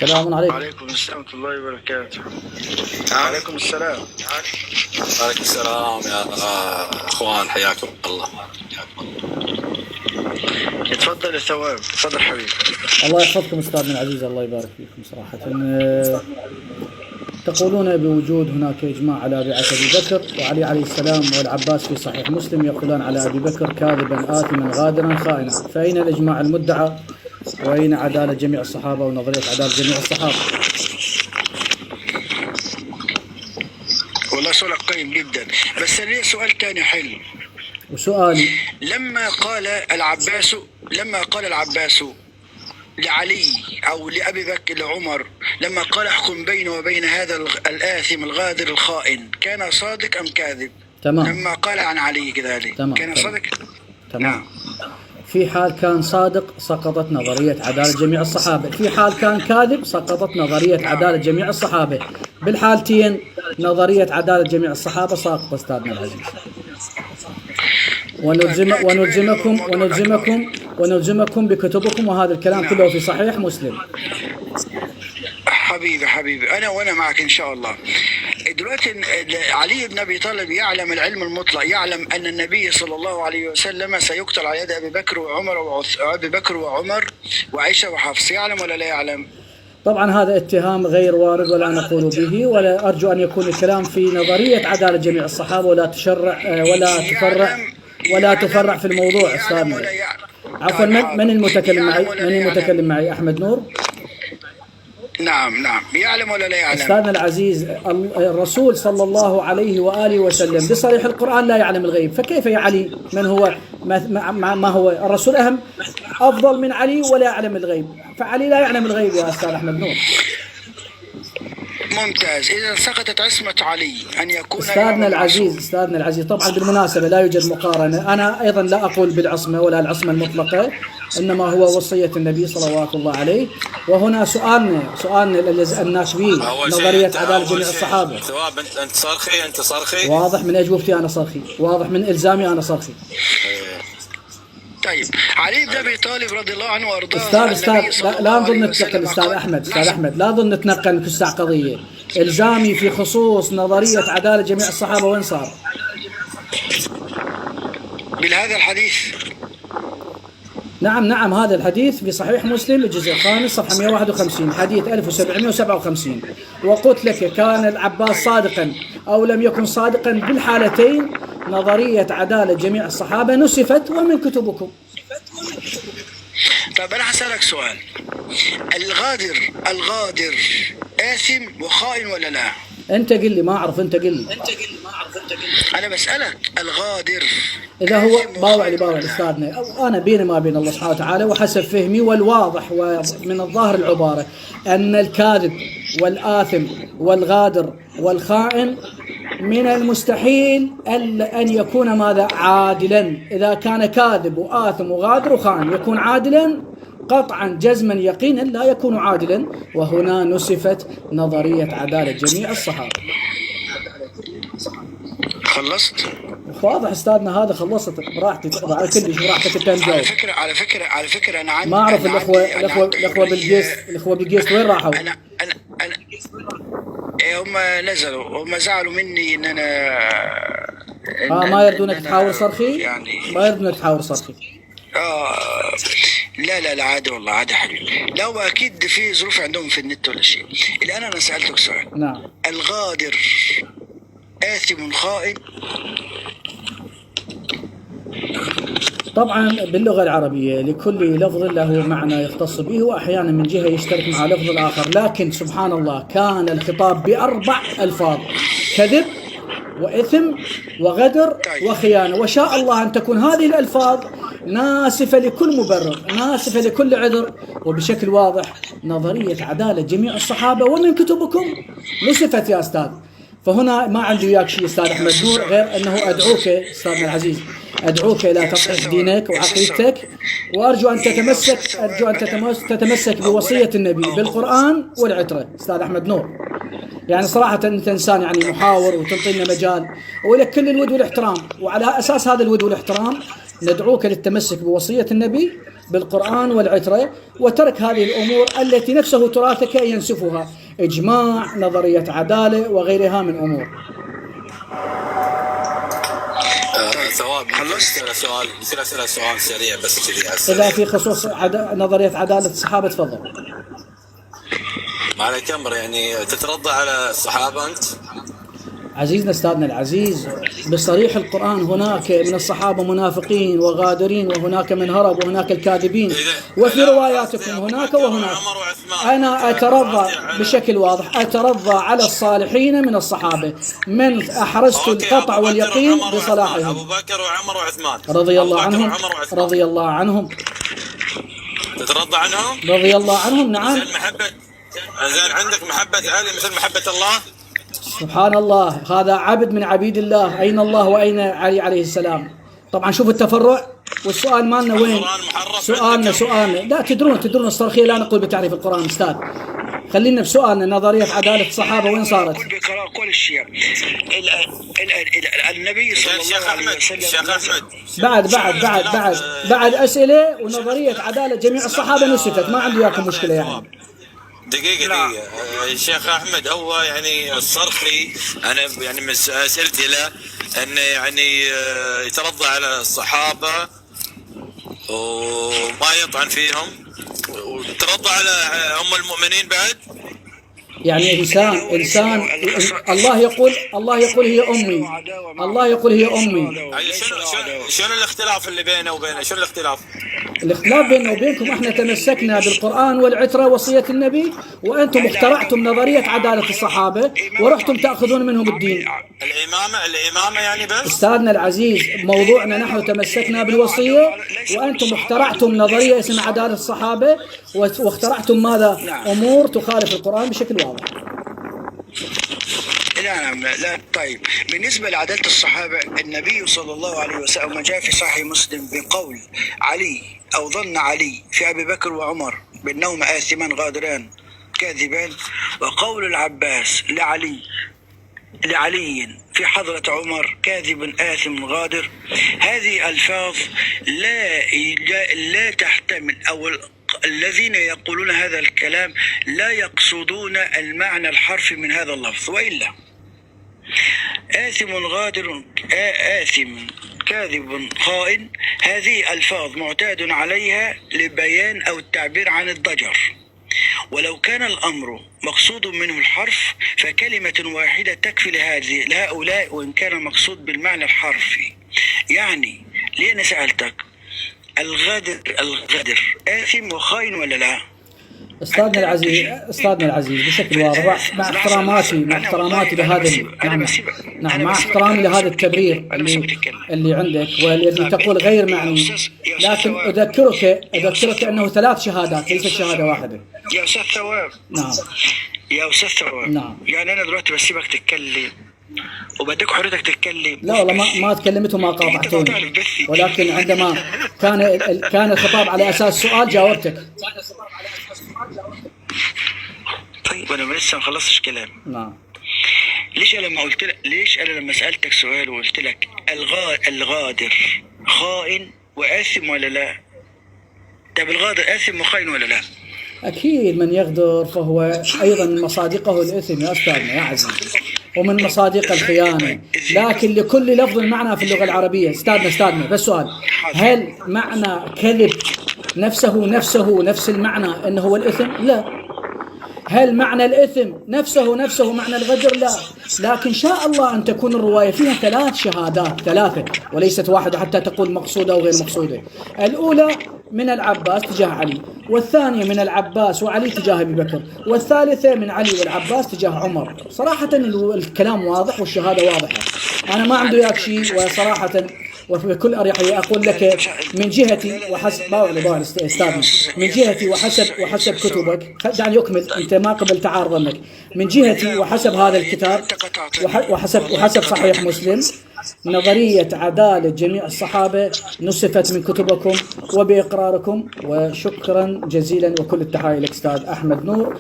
سلام عليكم. وعليكم السلام ورحمة الله وبركاته. وعليكم السلام. وعليكم السلام يا اخوان، حياكم الله. اتفضل يا ثواب، اتفضل حبيبي. الله يحفظكم استاذنا العزيز، الله يبارك فيكم. صراحة تقولون بوجود هناك إجماع على بيعة أبي بكر وعلي عليه السلام والعباس في صحيح مسلم، يقولان على أبي بكر كاذبا آثما غادرا خائنا، فأين الإجماع المدعى وأين عدالة جميع الصحابة ونظرية عدالة جميع الصحابة؟ والله سؤال قيم جدا، بس لي سؤال تاني حلو. وسؤالي لما قال العباس لعلي أو لأبي بكر لعمر، لما قال احكم بينه وبين هذا الآثم الغادر الخائن، كان صادق أم كاذب؟ تمام. لما قال عن علي كذلك كان صادق؟ تمام. في حال كان صادق سقطت نظرية عدالة جميع الصحابة، في حال كان كاذب سقطت نظرية عدالة جميع الصحابة. بالحالتين نظرية عدالة جميع الصحابة ساقطة أستاذنا العزيز. ونلزمكم بكتبكم، وهذا الكلام كله في صحيح مسلم. حبيبي وانا معك ان شاء الله. دلوقتي علي بن ابي طالب يعلم العلم المطلق، يعلم ان النبي صلى الله عليه وسلم سيقتل على يد ابي بكر وعمر وعائشه وحفصه، يعلم ولا لا يعلم؟ طبعا هذا اتهام غير وارد ولا نقول به، ولا أرجو أن يكون الكلام في نظرية عدالة جميع الصحابة، ولا تشرع ولا تفرع في الموضوع أستاذنا. عفوا، من المتكلم معي؟ أحمد نور. نعم يعلم ولا لا يعلم؟ أستاذنا العزيز، الرسول صلى الله عليه وآله وسلم بصريح القرآن لا يعلم الغيب، فكيف يا علي من هو ما هو الرسول أفضل من علي ولا يعلم الغيب؟ فعلي لا يعلم الغيب يا أستاذ أحمد نور. ممتاز. إذا سقطت عصمة علي أن يكون أستاذنا العزيز طبعا بالمناسبة لا يوجد مقارنة، أنا أيضا لا أقول بالعصمة ولا العصمة المطلقة، إنما هو وصية النبي صلوات الله عليه. وهنا سؤالنا الناس به نظرية عدالة جميع الصحابة. ثواب، أنت صرخي واضح من أجوبتي أنا صرخي، واضح من إلزامي أنا صرخي. طيب علي بن ابي طالب رضي الله عنه وارضاه. استاذ لا نظن نتنقل استاذ احمد لا نظن نتنقل في الساعه قضيه. الزامي في خصوص نظريه عداله جميع الصحابه وين صار؟ بهذا الحديث. نعم هذا الحديث في صحيح مسلم الجزء الخامس صفحه 151 حديث 1757. وقلت لك كان العباس صادقا او لم يكن صادقا، بالحالتين نظريه عداله جميع الصحابه نسفت ومن كتبكم. طيب انا هسألك سؤال، الغادر آثم وخائن ولا لا؟ انت قل لي، ما اعرف، انت قل لي. انا بسألك الغادر اذا هو باوع استاذنا، انا بيني ما بين الله سبحانه وتعالى وحسب فهمي والواضح ومن الظاهر العباره ان الكاذب والآثم والغادر والخائن من المستحيل أن يكون ماذا؟ عادلا. إذا كان كاذب وآثم وغادر وخائن يكون عادلا قطعا جزما يقينا لا يكون عادلا، وهنا نسفت نظرية عدالة جميع الصحابة. خلصت؟ واضح استاذنا هذا، خلصت براحتي كلش براحتك تنجاوب. على فكرة انا عندي، ما اعرف الاخوة بالجيست وين راحوا؟ انا هم نزلوا، هم زعلوا مني ان انا ما يردونك تحاور صرخي يعني. ما يردونك تحاور صرخي. لا عادي والله، عادي حبيبي. لو اكيد في ظروف عندهم في النت ولا شيء. الان انا سألتك سؤال. نعم. الغادر آثم خائن؟ طبعا باللغة العربية لكل لفظ له معنى يختص به، وأحيانا من جهة يشترك مع لفظ الآخر، لكن سبحان الله كان الخطاب بأربع ألفاظ: كذب وإثم وغدر وخيانة، وشاء الله أن تكون هذه الألفاظ ناسفة لكل مبرر، ناسفة لكل عذر. وبشكل واضح نظرية عدالة جميع الصحابة ومن كتبكم نسفت يا أستاذ. فهنا ما عندي وياك شيء أستاذ أحمد نور غير أنه أدعوك أستاذنا العزيز، أدعوك إلى تصحيح دينك وعقيدتك، وأرجو أن تتمسك بوصية النبي بالقرآن والعترة أستاذ أحمد نور. يعني صراحة أنت إنسان يعني محاور وتنطينا مجال، ولك كل الود والاحترام، وعلى أساس هذا الود والاحترام ندعوك للتمسك بوصية النبي بالقرآن والعترة، وترك هذه الأمور التي نفسه تراثك ينسفها، إجماع، نظرية عدالة وغيرها من أمور. ثواب سؤال سريع بس كذي. إذا في خصوص نظرية عدالة الصحابة تفضل. عليك أمر، يعني تترضى على الصحابة أنت؟ عزيزنا أستاذنا العزيز، بصريح القرآن هناك من الصحابة منافقين وغادرين، وهناك من هرب، وهناك الكاذبين، وفي رواياتكم هناك وهناك. أنا أترضى بشكل واضح، أترضى على الصالحين من الصحابة من أحرزت القطع واليقين بصلاحهم. أبو بكر وعمر وعثمان رضي الله عنهم، رضي الله عنهم. تترضى عنهم؟ رضي الله عنهم، نعم. زين عندك محبة علي مثل محبة الله؟ سبحان الله، هذا عبد من عبيد الله. أين الله وأين علي عليه السلام؟ طبعا شوف التفرع، والسؤال مالنا وين؟ سؤالنا لا تدرون الصرخية لا نقول بتعريف القرآن أستاذ. خلينا بسؤالنا، نظرية عدالة الصحابة وين صارت؟ كل الشيء النبي صلى الله عليه وسلم بعد أسئلة، ونظرية عدالة جميع الصحابة نسفت، ما عندي وياكم مشكلة يعني. دقيقة الشيخ أحمد، هو يعني الصرخي أنا يعني من أسئلتي له أنه يعني يترضى على الصحابة وما يطعن فيهم، وترضى على أم المؤمنين بعد. يعني إنسان الله يقول هي أمي، الله يقول هي أمي. شنو الاختلاف اللي بينه وبينه؟ شنو الاختلاف؟ الاختلاف بيننا وبينكم احنا تمسكنا بالقرآن والعترة وصية النبي، وأنتم اخترعتم نظرية عدالة الصحابة ورحتم تأخذون منهم الدين. الإمامة يعني بس؟ أستاذنا العزيز، موضوعنا نحن تمسكنا بالوصية، وأنتم اخترعتم نظرية اسمها عدالة الصحابة، واخترعتم ماذا؟ أمور تخالف القرآن بشكل واضح. لا طيب، بالنسبة لعدالة الصحابة، النبي صلى الله عليه وسلم ما جاء في صحيح مسلم بقول علي أو ظن علي في أبي بكر وعمر بأنهما آثمان غادران كاذبان، وقول العباس لعلي في حضرة عمر كاذب آثم غادر، هذه ألفاظ لا تحتمل، أو الذين يقولون هذا الكلام لا يقصدون المعنى الحرفي من هذا اللفظ، وإلا آثم غادر، آثم كاذب خائن، هذه ألفاظ معتاد عليها لبيان أو التعبير عن الضجر، ولو كان الأمر مقصود منه الحرف فكلمة واحدة تكفي لهؤلاء، وإن كان المقصود بالمعنى الحرفي. يعني ليه أنا سألتك الغدر آثم وخائن ولا لا؟ أستاذنا العزيز بشكل واضح، مع احتراماتي لهذا، نعم مع احترامي لهذا التبرير اللي عندك والذي تقول غير معني، لكن أذكرك أنه 3 شهادات ليست شهادة واحدة. يا أستاذ ثواب، نعم يا أستاذ ثواب، نعم. يعني أنا دلوقتي بسيبك تتكلم وبدك حريتك تتكلم. لا والله ما تكلمت وما قاطعتني، ولكن عندما كان الخطاب على أساس سؤال جاوبتك. طيب أنا لسه ما خلصتش كلام. نعم. ليش أنا لما سألتك سؤال وقلت لك الغادر خائن وآثم ولا لا؟ طب الغادر آثم وخائن ولا لا؟ أكيد من يغدر فهو أيضا من مصادقه الإثم يا أستاذنا يا عزيز، ومن مصادق الخيانة، لكن لكل لفظ معنى في اللغة العربية. أستاذنا بس سؤال، هل معنى كذب نفسه نفس المعنى أنه هو الإثم؟ لا. هل معنى الإثم نفسه معنى الغدر؟ لا. لكن شاء الله أن تكون الرواية فيها 3 شهادات، 3 وليست واحدة حتى تقول مقصودة أو غير مقصودة. الأولى من العباس تجاه علي، والثانية من العباس وعلي تجاه أبي بكر، والثالثة من علي والعباس تجاه عمر. صراحة الكلام واضح والشهادة واضحة، أنا ما عندي وياك شيء، وصراحة وبكل أريحية أقول لك من جهتي وحسب أستاذنا، من جهتي وحسب كتبك، دعني أكمل، أنت ما قبل تعارض منك. من جهتي وحسب هذا الكتاب وحسب صحيح مسلم، نظرية عدالة جميع الصحابة نسفت من كتبكم وبإقراركم، وشكرا جزيلا وكل التحايا لك أستاذ أحمد نور.